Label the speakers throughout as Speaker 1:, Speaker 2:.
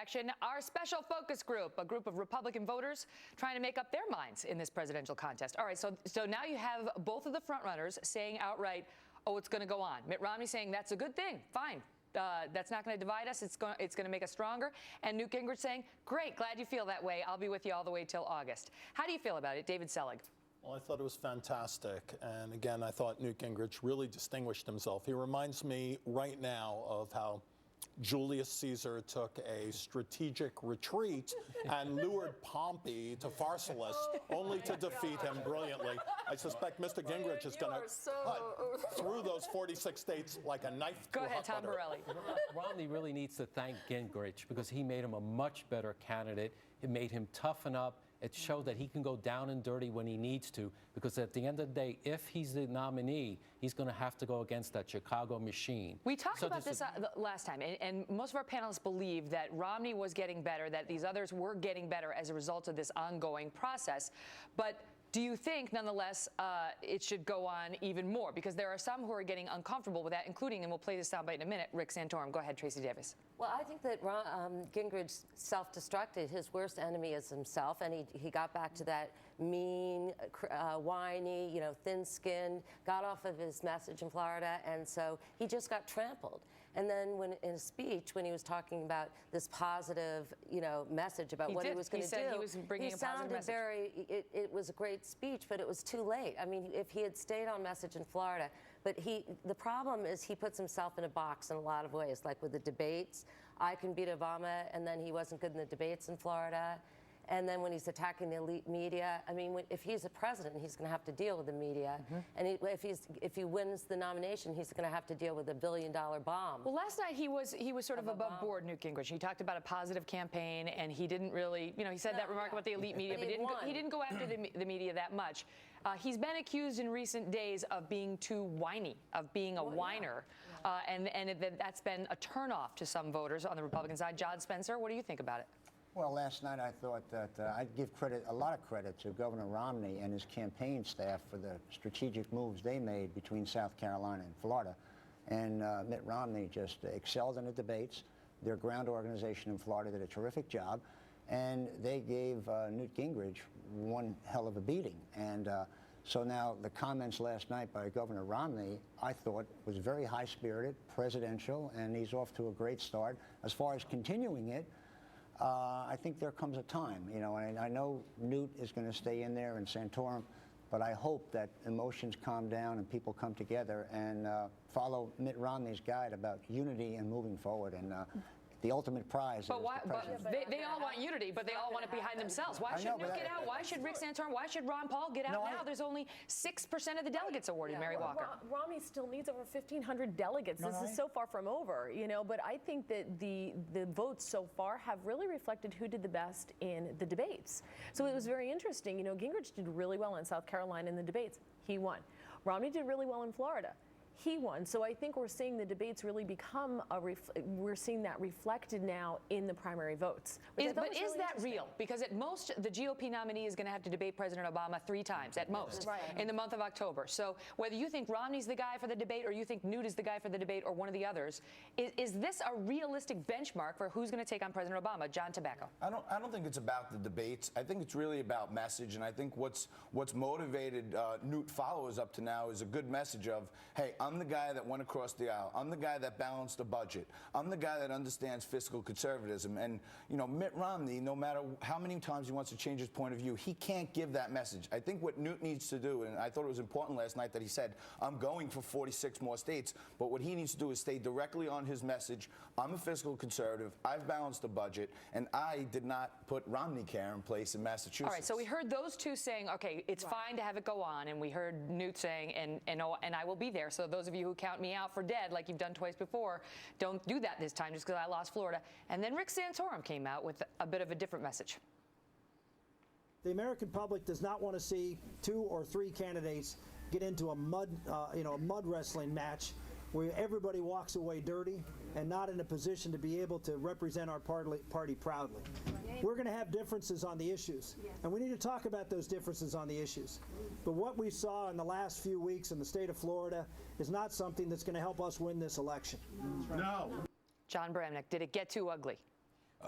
Speaker 1: reaction. Our special focus group, a group of Republican voters trying to make up their minds in this presidential contest. All right, so now you have both of the frontrunners saying outright, oh, it's going to go on. Mitt Romney saying that's a good thing, fine. That's not going to divide us. It's going to make us stronger. And Newt Gingrich saying, great, glad you feel that way. I'll be with you all the way till August. How do you feel about it, David Selig?
Speaker 2: Well, I thought it was fantastic. And again, I thought Newt Gingrich really distinguished himself. He reminds me right now of how Julius Caesar took a strategic retreat and lured Pompey to Pharsalus, only to defeat him brilliantly. I suspect Mr. Gingrich is going to cut through those 46 states like a knife through
Speaker 1: Go ahead, Tom Borelli.
Speaker 3: Romney really needs to thank Gingrich because he made him a much better candidate. It made him toughen up. It showed that he can go down and dirty when he needs to, because at the end of the day, if he's the nominee, he's going to have to go against that Chicago machine.
Speaker 1: We talked about this last time, and most of our panelists believe that Romney was getting better, that these others were getting better as a result of this ongoing process. But do you think, nonetheless, it should go on even more? Because there are some who are getting uncomfortable with that, including, and we'll play this soundbite in a minute, Rick Santorum. Go ahead, Tracy Davis.
Speaker 4: Well, I think that Gingrich self-destructed. His worst enemy is himself, and he got back to that mean, whiny, thin-skinned, got off of his message in Florida, and so he just got trampled. And then in a speech, when he was talking about this positive, message about what he was going to do,
Speaker 1: he was bringing a positive message.
Speaker 4: It was a great speech, but it was too late. I mean, if he had stayed on message in Florida, but the problem is he puts himself in a box in a lot of ways, like with the debates. I can beat Obama, and then he wasn't good in the debates in Florida. And then when he's attacking the elite media, I mean, if he's a president, he's going to have to deal with the media. Mm-hmm. And if he wins the nomination, he's going to have to deal with $1 billion bomb.
Speaker 1: Well, last night he was sort of above board, Newt Gingrich. He talked about a positive campaign, and he didn't really, he said that remark about the elite media, but he didn't go after the media that much. He's been accused in recent days of being too whiny, of being a whiner, and that's been a turnoff to some voters on the Republican side. John Spencer, what do you think about it?
Speaker 5: Well, last night I thought that I'd give a lot of credit to Governor Romney and his campaign staff for the strategic moves they made between South Carolina and Florida. And Mitt Romney just excelled in the debates. Their ground organization in Florida did a terrific job. And they gave Newt Gingrich one hell of a beating. And so now the comments last night by Governor Romney, I thought, was very high-spirited, presidential, and he's off to a great start. As far as continuing it, I think there comes a time, and I know Newt is going to stay in there and Santorum, but I hope that emotions calm down and people come together and follow Mitt Romney's guide about unity and moving forward. And the ultimate prize.
Speaker 1: But they all want unity, but they all want it behind themselves. Why should Newt get out? Why should Rick Santorum? Why should Ron Paul get out now? There's only 6% of the delegates awarded, Mary Walker.
Speaker 6: Romney still needs over 1,500 delegates. This is so far from over, but I think that the votes so far have really reflected who did the best in the debates. So it was very interesting. Gingrich did really well in South Carolina in the debates. He won. Romney did really well in Florida. He won. So I think we're seeing the debates really become we're seeing that reflected now in the primary votes.
Speaker 1: But is that real? Because at most, the GOP nominee is going to have to debate President Obama 3 times, at most, in the month of October. So whether you think Romney's the guy for the debate or you think Newt is the guy for the debate or one of the others, is this a realistic benchmark for who's going to take on President Obama? John Tabacco.
Speaker 7: I don't think it's about the debates. I think it's really about message. And I think what's motivated Newt followers up to now is a good message of, hey, I'm the guy that went across the aisle. I'm the guy that balanced the budget. I'm the guy that understands fiscal conservatism. And, Mitt Romney, no matter how many times he wants to change his point of view, he can't give that message. I think what Newt needs to do, and I thought it was important last night that he said, I'm going for 46 more states, but what he needs to do is stay directly on his message. I'm a fiscal conservative. I've balanced the budget, and I did not put Romney Care in place in Massachusetts.
Speaker 1: All right, so we heard those two saying, okay, it's fine to have it go on, and we heard Newt saying, and I will be there. So those of you who count me out for dead, like you've done twice before, don't do that this time just because I lost Florida. And then Rick Santorum came out with a bit of a different message.
Speaker 8: The American public does not want to see 2 or 3 candidates get into a mud wrestling match where everybody walks away dirty and not in a position to be able to represent our party proudly. We're going to have differences on the issues, and we need to talk about those differences on the issues. But what we saw in the last few weeks in the state of Florida is not something that's going to help us win this election.
Speaker 1: No. John Bramnick, did it get too ugly?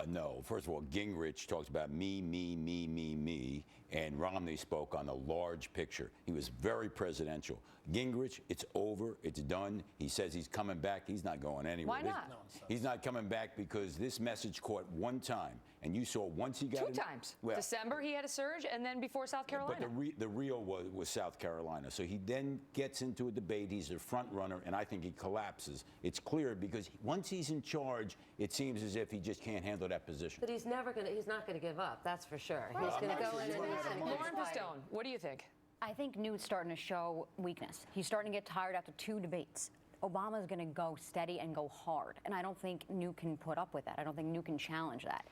Speaker 9: No. First of all, Gingrich talks about me, and Romney spoke on the large picture. He was very presidential. Gingrich, it's over. It's done. He says he's coming back. He's not going anywhere.
Speaker 1: Why not?
Speaker 9: He's not coming back because this message caught one time. And you saw once he got
Speaker 1: Two times.
Speaker 9: Well,
Speaker 1: December, he had a surge, and then before South Carolina.
Speaker 9: But the real was South Carolina. So he then gets into a debate. He's the front runner, and I think he collapses. It's clear because once he's in charge, it seems as if he just can't handle that position.
Speaker 4: But he's not going to give up, that's for sure. He's going to go in and
Speaker 1: Lauren Pistone, what do you think?
Speaker 10: I think Newt's starting to show weakness. He's starting to get tired after 2 debates. Obama's going to go steady and go hard, and I don't think Newt can put up with that. I don't think Newt can challenge that.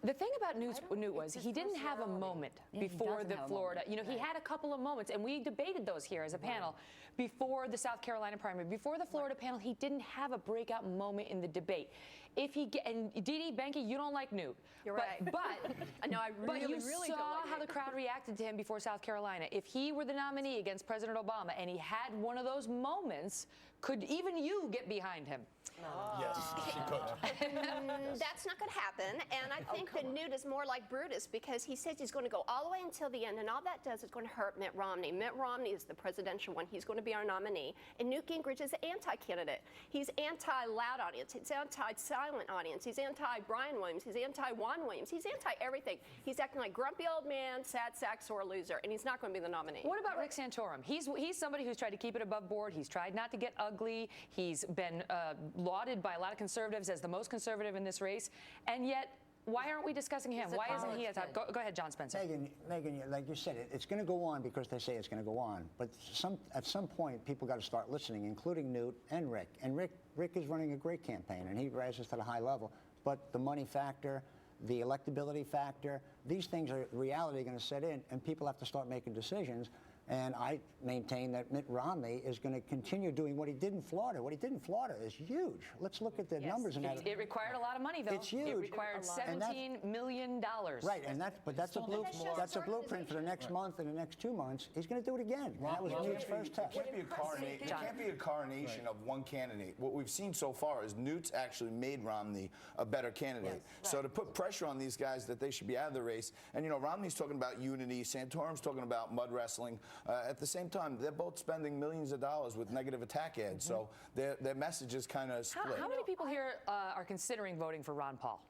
Speaker 1: The thing about Newt was he didn't have a moment before the Florida. You know, he had a couple of moments, and we debated those here as a panel before the South Carolina primary, before the Florida panel. He didn't have a breakout moment in the debate. And Dee Benke, you don't like Newt.
Speaker 11: You're right.
Speaker 1: But
Speaker 11: no, I really,
Speaker 1: you
Speaker 11: really
Speaker 1: saw
Speaker 11: don't like
Speaker 1: how the crowd reacted to him before South Carolina. If he were the nominee against President Obama and he had one of those moments, could even you get behind him?
Speaker 2: Yes, she could.
Speaker 11: That's not going to happen. And I think that Newt is more like Brutus because he says he's going to go all the way until the end, and all that does is going to hurt Mitt Romney. Mitt Romney is the presidential one. He's going to be our nominee. And Newt Gingrich is the anti-candidate. He's anti-loud audience. He's anti-silent audience. He's anti-Brian Williams. He's anti-Juan Williams. He's anti-everything. He's acting like grumpy old man, sad sack, sore loser, and he's not going to be the nominee.
Speaker 1: What about Rick Santorum? He's somebody who's tried to keep it above board. He's tried not to get ugly. He's been lauded by a lot of conservatives as the most conservative in this race, and yet why aren't we discussing him? Why isn't he at top? Go ahead, John Spencer.
Speaker 5: Megan, like you said, it's going to go on because they say it's going to go on. But at some point, people got to start listening, including Newt and Rick. And Rick is running a great campaign, and he rises to the high level. But the money factor, the electability factor, these things are reality going to set in, and people have to start making decisions. And I maintain that Mitt Romney is going to continue doing what he did in Florida. What he did in Florida is huge. Let's look at the numbers in that.
Speaker 1: It required a lot of money, though.
Speaker 5: It's huge.
Speaker 1: It required $17 million.
Speaker 5: Right, and that's a blueprint for the next month and the next 2 months. He's going to do it again. And that was Newt's first test.
Speaker 7: It can't be a coronation of one candidate. What we've seen so far is Newt's actually made Romney a better candidate. Right. So to put pressure on these guys that they should be out of the race, and you know, Romney's talking about unity, Santorum's talking about mud wrestling. At the same time, they're both spending millions of dollars with negative attack ads, so their message is kind of split.
Speaker 1: How many people here are considering voting for Ron Paul?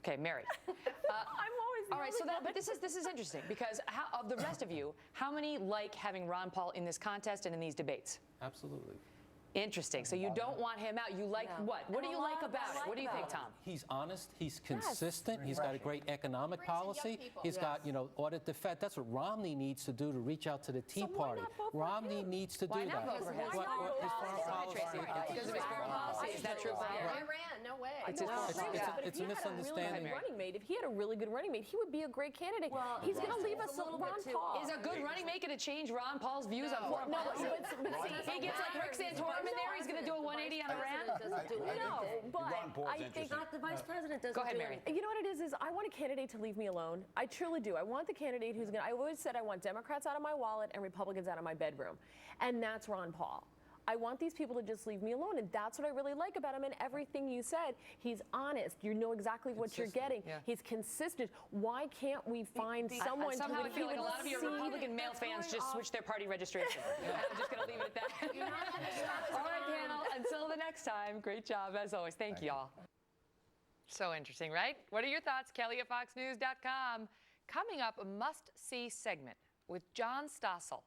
Speaker 1: Okay, Mary.
Speaker 6: I'm always the
Speaker 1: all right. So but this is interesting because of the rest of you, how many like having Ron Paul in this contest and in these debates?
Speaker 3: Absolutely.
Speaker 1: Interesting. So you don't want him out. You like what? What do you like about it? What do you think, Tom?
Speaker 3: He's honest. He's consistent. He's got a great economic policy. He's got, you know, audit the Fed. That's what Romney needs to do to reach out to the Tea Party. Romney needs to do that.
Speaker 1: Why not vote for him? Because of his foreign policy. Is that true?
Speaker 11: Iran, no way.
Speaker 3: It's a misunderstanding.
Speaker 6: If he had a really good running mate, he would be a great candidate. He's going to leave us Ron Paul.
Speaker 1: Is a good running mate going to change Ron Paul's views on foreign policy? He gets like Rick Santorum in there. He's going to do a 180 on Iran.
Speaker 6: No, but I think
Speaker 4: not the vice president doesn't.
Speaker 1: Go ahead, Mary.
Speaker 6: You know what it is I want a candidate to leave me alone. I truly do. I want the candidate who's going to, I always said I want Democrats out of my wallet and Republicans out of my bedroom. And that's Ron Paul. I want these people to just leave me alone, and that's what I really like about him. And everything you said, he's honest. You know exactly what you're getting. Yeah. He's consistent. Why can't we find someone
Speaker 1: somehow
Speaker 6: to
Speaker 1: I feel like a lot of your Republican male fans just switched their party registration. I'm just going to leave it at that. All right, panel. Until the next time, great job as always. Thank you all. So interesting, right? What are your thoughts? Kelly at FoxNews.com. Coming up, a must-see segment with John Stossel.